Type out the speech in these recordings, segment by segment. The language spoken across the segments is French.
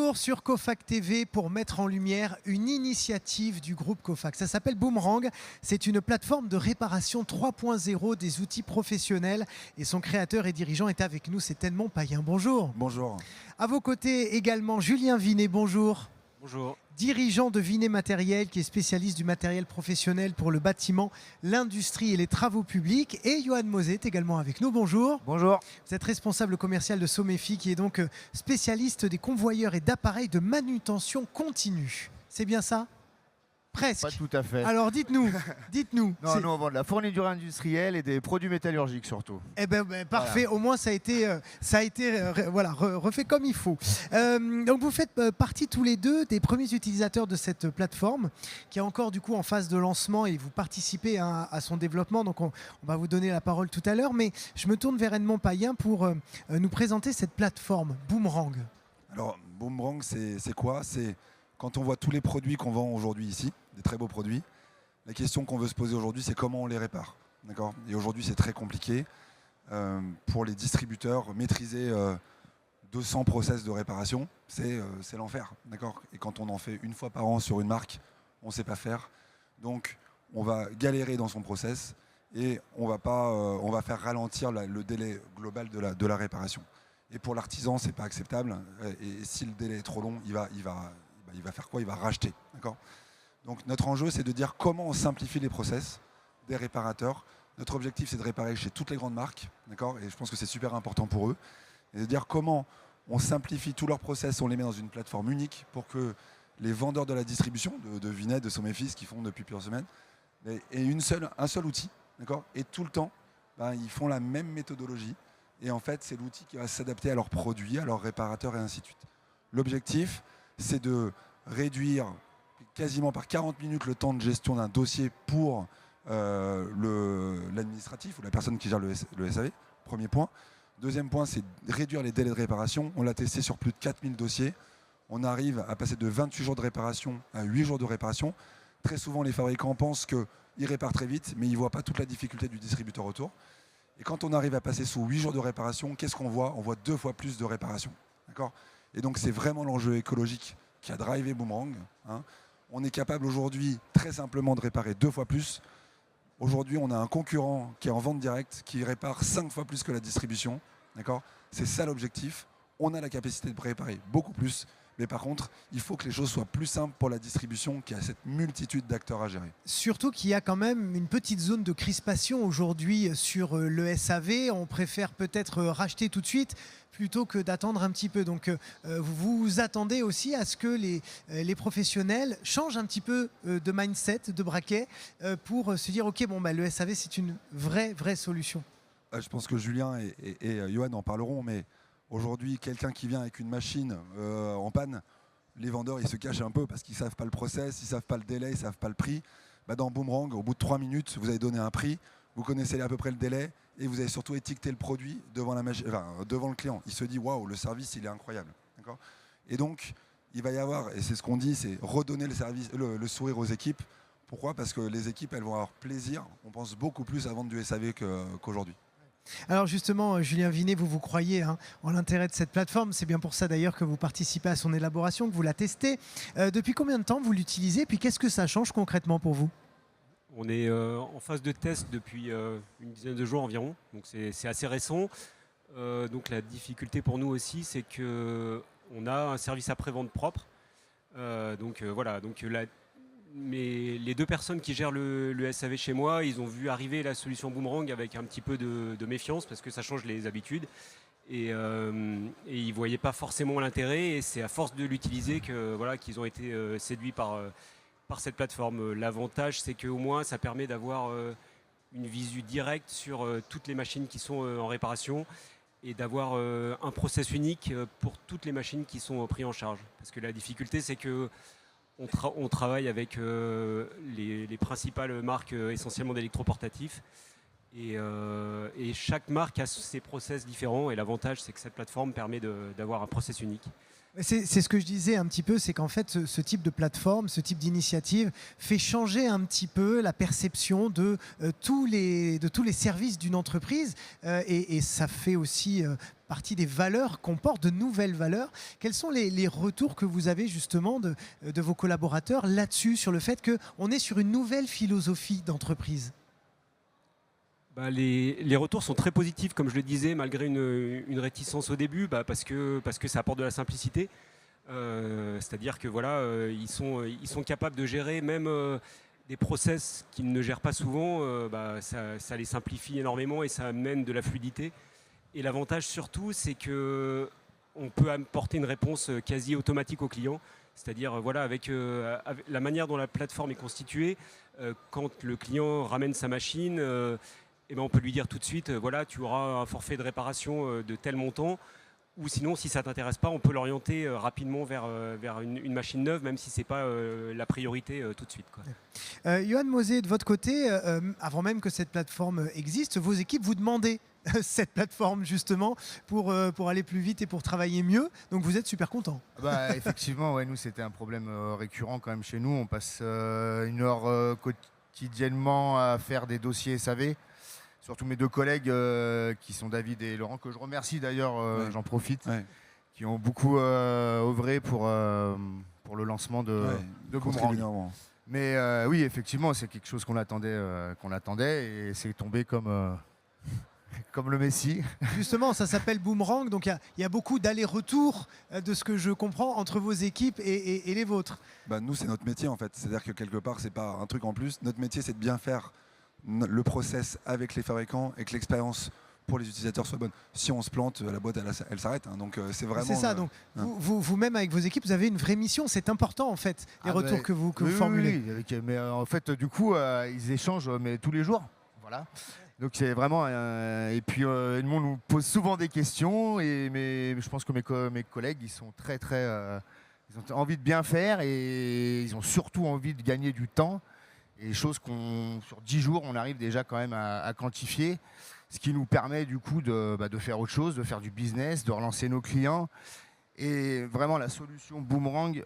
retour sur Cofac TV pour mettre en lumière une initiative du groupe Cofac. Ça s'appelle Boomerang. C'est une plateforme de réparation 3.0 des outils professionnels et son créateur et dirigeant est avec nous, c'est Edmond Payen. Bonjour. Bonjour. À vos côtés également Julien Vinet, bonjour. Bonjour. Dirigeant de Vinet Matériel, qui est spécialiste du matériel professionnel pour le bâtiment, l'industrie et les travaux publics. Et Johan Mosé est également avec nous. Bonjour. Bonjour. Vous êtes responsable commercial de Somefi, qui est donc spécialiste des convoyeurs et d'appareils de manutention continue. C'est bien ça ? Presque. Pas tout à fait. Alors dites-nous. Non, nous on vend de la fourniture industrielle et des produits métallurgiques surtout. Eh ben, parfait, voilà. Au moins ça a été voilà, refait comme il faut. Donc vous faites partie tous les deux des premiers utilisateurs de cette plateforme qui est encore du coup en phase de lancement et vous participez à son développement. Donc on va vous donner la parole tout à l'heure, mais je me tourne vers Edmond Payen pour nous présenter cette plateforme Boomerang. Alors Boomerang, c'est quoi? C'est quand on voit tous les produits qu'on vend aujourd'hui ici, des très beaux produits, la question qu'on veut se poser aujourd'hui, c'est comment on les répare. D'accord ? Et aujourd'hui, c'est très compliqué. Pour les distributeurs, maîtriser 200 process de réparation, c'est l'enfer. D'accord ? Et quand on en fait une fois par an sur une marque, on ne sait pas faire. Donc, on va galérer dans son process et on va faire ralentir le délai global de la réparation. Et pour l'artisan, ce n'est pas acceptable. Et si le délai est trop long, il va faire quoi? Il va racheter. D'accord ? Donc notre enjeu, c'est de dire comment on simplifie les process des réparateurs. Notre objectif, c'est de réparer chez toutes les grandes marques. D'accord ? Et je pense que c'est super important pour eux. Et de dire comment on simplifie tous leurs process, on les met dans une plateforme unique pour que les vendeurs de la distribution, de Vinet, de Somefi, qui font depuis plusieurs semaines, aient un seul outil. D'accord ? Et tout le temps, ils font la même méthodologie. Et en fait, c'est l'outil qui va s'adapter à leurs produits, à leurs réparateurs et ainsi de suite. L'objectif, c'est de réduire quasiment par 40 minutes le temps de gestion d'un dossier pour l'administratif ou la personne qui gère le SAV. Premier point. Deuxième point, c'est réduire les délais de réparation. On l'a testé sur plus de 4000 dossiers. On arrive à passer de 28 jours de réparation à 8 jours de réparation. Très souvent, les fabricants pensent qu'ils réparent très vite, mais ils ne voient pas toute la difficulté du distributeur autour. Et quand on arrive à passer sous 8 jours de réparation, qu'est-ce qu'on voit? On voit 2 fois plus de réparation. D'accord ? Et donc, c'est vraiment l'enjeu écologique qui a drivé Boomerang. On est capable aujourd'hui très simplement de réparer 2 fois plus. Aujourd'hui, on a un concurrent qui est en vente directe, qui répare 5 fois plus que la distribution. D'accord ? C'est ça l'objectif. On a la capacité de réparer beaucoup plus. Mais par contre, il faut que les choses soient plus simples pour la distribution qui a cette multitude d'acteurs à gérer. Surtout qu'il y a quand même une petite zone de crispation aujourd'hui sur le SAV. On préfère peut-être racheter tout de suite plutôt que d'attendre un petit peu. Donc vous vous attendez aussi à ce que les professionnels changent un petit peu de mindset, de braquet, pour se dire ok, le SAV c'est une vraie solution. Je pense que Julien et Johan en parleront, mais aujourd'hui, quelqu'un qui vient avec une machine en panne, les vendeurs ils se cachent un peu parce qu'ils ne savent pas le process, ils ne savent pas le délai, ils ne savent pas le prix. Dans Boomerang, au bout de 3 minutes, vous avez donné un prix, vous connaissez à peu près le délai et vous avez surtout étiqueté le produit devant le client. Il se dit waouh, le service il est incroyable. D'accord ? Et donc, il va y avoir, et c'est ce qu'on dit, c'est redonner le sourire aux équipes. Pourquoi ? Parce que les équipes elles vont avoir plaisir. On pense beaucoup plus à vendre du SAV qu'aujourd'hui. Alors justement, Julien Vinet, vous croyez en l'intérêt de cette plateforme. C'est bien pour ça d'ailleurs que vous participez à son élaboration, que vous la testez. Depuis combien de temps vous l'utilisez? Puis qu'est-ce que ça change concrètement pour vous? On est en phase de test depuis une dizaine de jours environ, donc c'est assez récent. Donc la difficulté pour nous aussi, c'est qu'on a un service après-vente propre. Mais les 2 personnes qui gèrent le SAV chez moi, ils ont vu arriver la solution Boomerang avec un petit peu de méfiance parce que ça change les habitudes et ils ne voyaient pas forcément l'intérêt et c'est à force de l'utiliser qu'ils ont été séduits par cette plateforme. L'avantage, c'est qu'au moins ça permet d'avoir une visu directe sur toutes les machines qui sont en réparation et d'avoir un process unique pour toutes les machines qui sont prises en charge. Parce que la difficulté, c'est que on travaille avec les principales marques essentiellement d'électroportatifs et chaque marque a ses process différents et l'avantage c'est que cette plateforme permet d'avoir un process unique. C'est ce que je disais un petit peu, c'est qu'en fait, ce type de plateforme, ce type d'initiative fait changer un petit peu la perception de tous les services d'une entreprise et ça fait aussi partie des valeurs qu'on porte, de nouvelles valeurs. Quels sont les retours que vous avez justement de vos collaborateurs là-dessus, sur le fait qu'on est sur une nouvelle philosophie d'entreprise ? Les retours sont très positifs, comme je le disais, malgré une réticence au début, parce que ça apporte de la simplicité. C'est-à-dire que voilà, ils sont capables de gérer même des process qu'ils ne gèrent pas souvent. Ça les simplifie énormément et ça amène de la fluidité. Et l'avantage surtout, c'est que on peut apporter une réponse quasi automatique au client. C'est-à-dire voilà, avec la manière dont la plateforme est constituée, quand le client ramène sa machine, on peut lui dire tout de suite, voilà, tu auras un forfait de réparation de tel montant. Ou sinon, si ça ne t'intéresse pas, on peut l'orienter rapidement vers une machine neuve, même si ce n'est pas la priorité tout de suite, quoi. Johan Mosé, de votre côté, avant même que cette plateforme existe, vos équipes vous demandaient cette plateforme justement pour aller plus vite et pour travailler mieux. Donc vous êtes super content. Effectivement, nous c'était un problème récurrent quand même chez nous. On passe 1 heure quotidiennement à faire des dossiers SAV. Surtout mes 2 collègues qui sont David et Laurent, que je remercie d'ailleurs, j'en profite, qui ont beaucoup œuvré pour le lancement de Boomerang. Mais oui, effectivement, c'est quelque chose qu'on attendait et c'est tombé comme le Messi. Justement, ça s'appelle Boomerang, donc il y a beaucoup d'allers-retours de ce que je comprends entre vos équipes et les vôtres. Nous, c'est notre métier en fait. C'est-à-dire que quelque part, c'est pas un truc en plus. Notre métier, c'est de bien faire le process avec les fabricants et que l'expérience pour les utilisateurs soit bonne. Si on se plante, la boîte elle s'arrête. Donc c'est vraiment. C'est ça. Donc vous-même avec vos équipes, vous avez une vraie mission. C'est important en fait les retours que vous formulez. Oui, mais en fait du coup ils échangent tous les jours. Voilà. Donc c'est vraiment et puis Edmond nous pose souvent des questions mais je pense que mes collègues ils sont très ils ont envie de bien faire et ils ont surtout envie de gagner du temps. Et choses sur 10 jours, on arrive déjà quand même à quantifier, ce qui nous permet du coup de faire autre chose, de faire du business, de relancer nos clients. Et vraiment, la solution Boomerang,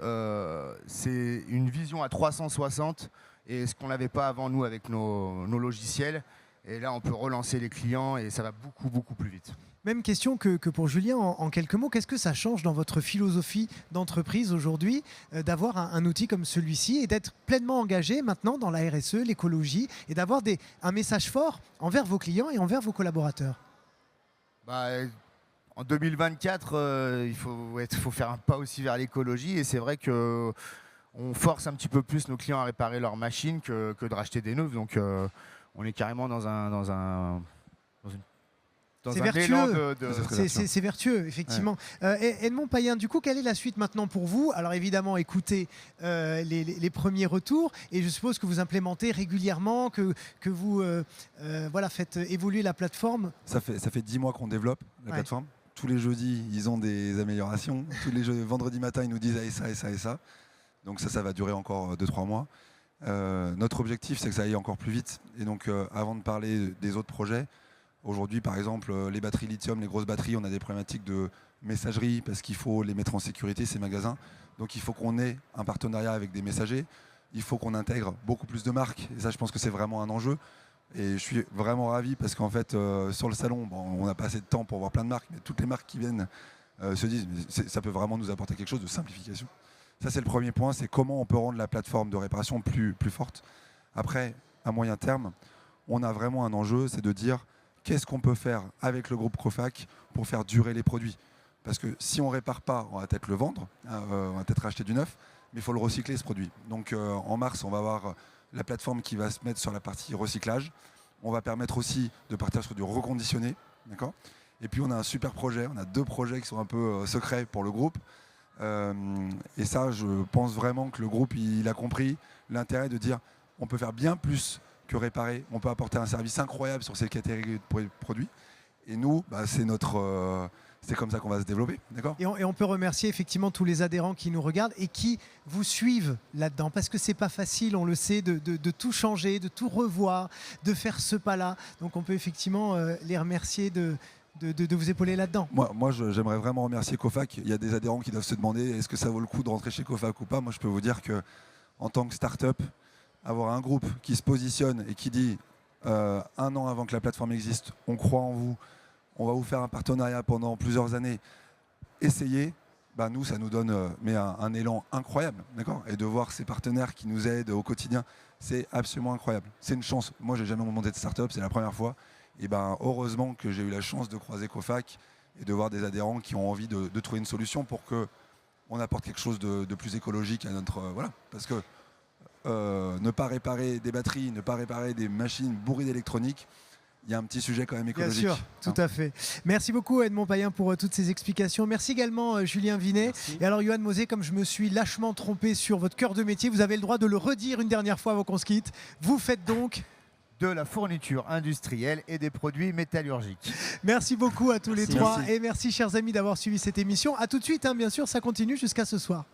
c'est une vision à 360 et ce qu'on n'avait pas avant nous avec nos logiciels. Et là, on peut relancer les clients et ça va beaucoup, beaucoup plus vite. Même question que pour Julien, en quelques mots, qu'est-ce que ça change dans votre philosophie d'entreprise aujourd'hui d'avoir un outil comme celui-ci et d'être pleinement engagé maintenant dans la RSE, l'écologie et d'avoir un message fort envers vos clients et envers vos collaborateurs? En 2024, il faut faire un pas aussi vers l'écologie et c'est vrai qu'on force un petit peu plus nos clients à réparer leurs machines que de racheter des neuves. Donc on est carrément dans c'est vertueux. C'est vertueux, effectivement. Edmond Payen, du coup, quelle est la suite maintenant pour vous? Alors évidemment, écoutez les premiers retours et je suppose que vous implémentez régulièrement, que vous faites évoluer la plateforme. Ça fait 10 mois qu'on développe la plateforme. Tous les jeudis, ils ont des améliorations. Tous les vendredis matin, ils nous disent ça et ça et ça. Donc ça va durer encore 2-3 mois. Notre objectif, c'est que ça aille encore plus vite. Et donc, avant de parler des autres projets, aujourd'hui, par exemple, les batteries lithium, les grosses batteries, on a des problématiques de messagerie parce qu'il faut les mettre en sécurité, ces magasins. Donc, il faut qu'on ait un partenariat avec des messagers. Il faut qu'on intègre beaucoup plus de marques. Et ça, je pense que c'est vraiment un enjeu. Et je suis vraiment ravi parce qu'en fait, sur le salon, on n'a pas assez de temps pour voir plein de marques, mais toutes les marques qui viennent se disent ça peut vraiment nous apporter quelque chose de simplification. Ça, c'est le premier point, c'est comment on peut rendre la plateforme de réparation plus forte. Après, à moyen terme, on a vraiment un enjeu, c'est de dire qu'est-ce qu'on peut faire avec le groupe Crofac pour faire durer les produits. Parce que si on ne répare pas, on va peut-être le vendre, on va peut-être acheter du neuf, mais il faut le recycler ce produit. Donc en mars, on va avoir la plateforme qui va se mettre sur la partie recyclage. On va permettre aussi de partir sur du reconditionné. D'accord ? Et puis on a un super projet, on a 2 projets qui sont un peu secrets pour le groupe. Et ça, je pense vraiment que le groupe il a compris l'intérêt de dire on peut faire bien plus que réparer, on peut apporter un service incroyable sur ces catégories de produits. Et nous, c'est comme ça qu'on va se développer. D'accord ? Et on peut remercier effectivement tous les adhérents qui nous regardent et qui vous suivent là-dedans. Parce que c'est pas facile, on le sait, de tout changer, de tout revoir, de faire ce pas-là. Donc on peut effectivement les remercier de de vous épauler là-dedans. Moi j'aimerais vraiment remercier Cofac. Il y a des adhérents qui doivent se demander est-ce que ça vaut le coup de rentrer chez Cofac ou pas. Moi je peux vous dire que en tant que start-up, avoir un groupe qui se positionne et qui dit 1 an avant que la plateforme existe, on croit en vous, on va vous faire un partenariat pendant plusieurs années, essayez, nous ça nous donne un élan incroyable, d'accord. Et de voir ces partenaires qui nous aident au quotidien, c'est absolument incroyable. C'est une chance. Moi j'ai jamais monté de start-up, c'est la première fois. Et heureusement que j'ai eu la chance de croiser Cofac et de voir des adhérents qui ont envie de trouver une solution pour qu'on apporte quelque chose de plus écologique à notre... voilà. Parce que ne pas réparer des batteries, ne pas réparer des machines bourrées d'électronique, il y a un petit sujet quand même écologique. Bien sûr, tout à fait. Merci beaucoup Edmond Payen pour toutes ces explications. Merci également Julien Vinet. Merci. Et alors Yoann Mosé, comme je me suis lâchement trompé sur votre cœur de métier, vous avez le droit de le redire une dernière fois avant qu'on se quitte. Vous faites donc de la fourniture industrielle et des produits métallurgiques. Merci beaucoup à tous les Merci. trois. Merci. Et merci chers amis d'avoir suivi cette émission. A tout de suite, bien sûr, ça continue jusqu'à ce soir.